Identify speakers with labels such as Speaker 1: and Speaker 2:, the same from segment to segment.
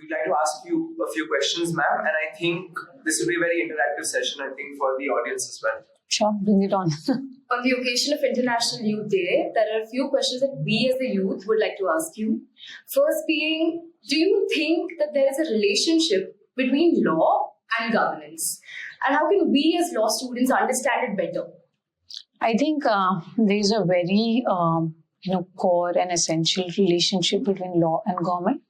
Speaker 1: we'd like to ask you a few questions, ma'am, and I think this will be a very interactive session, I think, for the audience as well.
Speaker 2: Sure, bring it on.
Speaker 3: On the occasion of International Youth Day, there are a few questions that we as the youth would like to ask you. First being, do you think that there is a relationship between law and governance? And how can we as law students understand it better?
Speaker 2: I think there is a very core and essential relationship between law and government,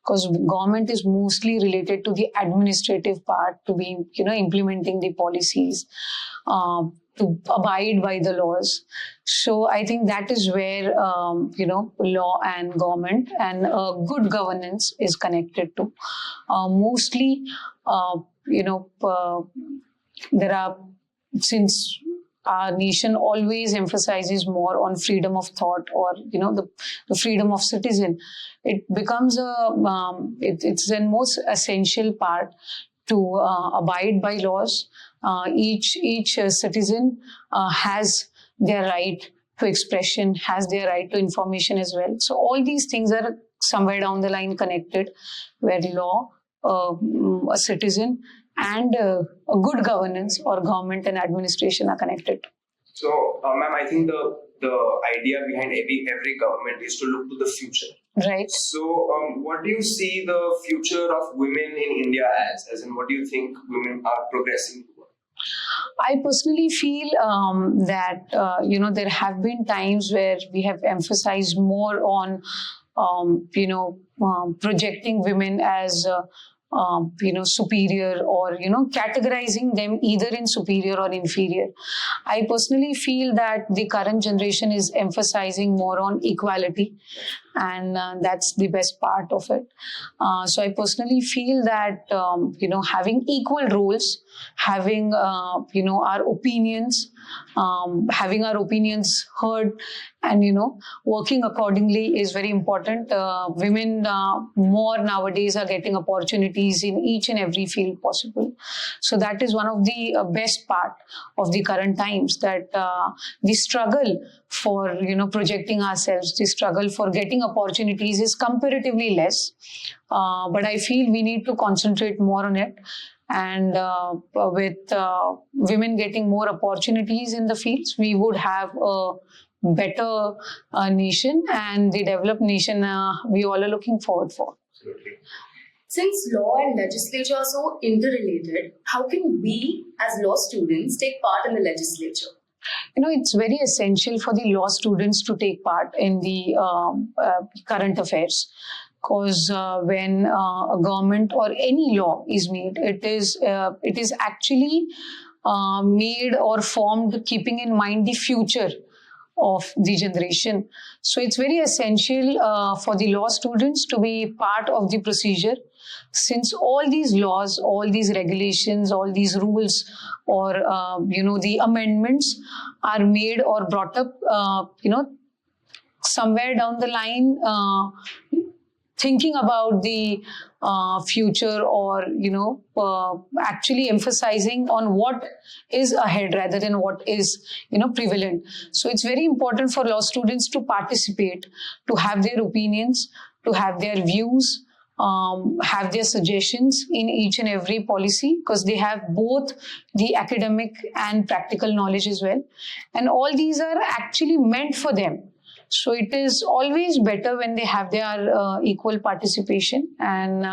Speaker 2: because government is mostly related to the administrative part, to be implementing the policies, to abide by the laws. So I think that is where law and government and good governance is connected to. Mostly, there are, since our nation always emphasizes more on freedom of thought, or the freedom of citizen, it becomes it's the most essential part to abide by laws. Each citizen has their right to expression, has their right to information as well. So all these things are somewhere down the line connected, where law, a citizen, and a good governance or government and administration are connected.
Speaker 1: So, ma'am, I think the idea behind every government is to look to the future.
Speaker 2: Right.
Speaker 1: So, what do you see the future of women in India as? As in, what do you think women are progressing toward?
Speaker 2: I personally feel that, there have been times where we have emphasized more on, projecting women as superior, or categorizing them either in superior or inferior. I personally feel that the current generation is emphasizing more on equality, and that's the best part of it. So I personally feel that having equal roles, having our opinions, having our opinions heard, and working accordingly is very important. Women more nowadays are getting opportunities in each and every field possible. So that is one of the best part of the current times, that the struggle for projecting ourselves, the struggle for getting opportunities is comparatively less. But I feel we need to concentrate more on it. And with women getting more opportunities in the fields, we would have a better nation, and the developed nation we all are looking forward for.
Speaker 1: Absolutely.
Speaker 3: Since law and legislature are so interrelated, how can we as law students take part in the legislature?
Speaker 2: It's very essential for the law students to take part in the current affairs. Because when a government or any law is made, it is actually made or formed keeping in mind the future of the generation. So it's very essential for the law students to be part of the procedure, since all these laws, all these regulations, all these rules, or the amendments are made or brought up somewhere down the line, thinking about the future, or actually emphasizing on what is ahead rather than what is prevalent. So it's very important for law students to participate, to have their opinions, to have their views, have their suggestions in each and every policy, because they have both the academic and practical knowledge as well, and all these are actually meant for them. So it is always better when they have their equal participation, and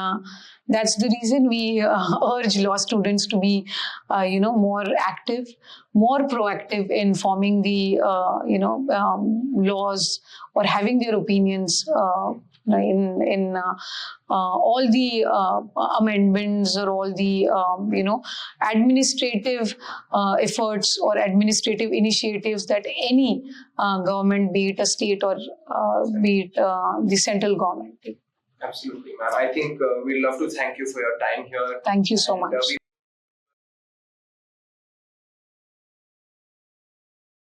Speaker 2: that's the reason we urge law students to be, more active, more proactive in forming the, laws, or having their opinions in all the amendments, or all the administrative efforts or administrative initiatives that any government, be it a state or be it the central government.
Speaker 1: Absolutely, ma'am. I think we'd love to thank you for your time here.
Speaker 2: Thank you so much.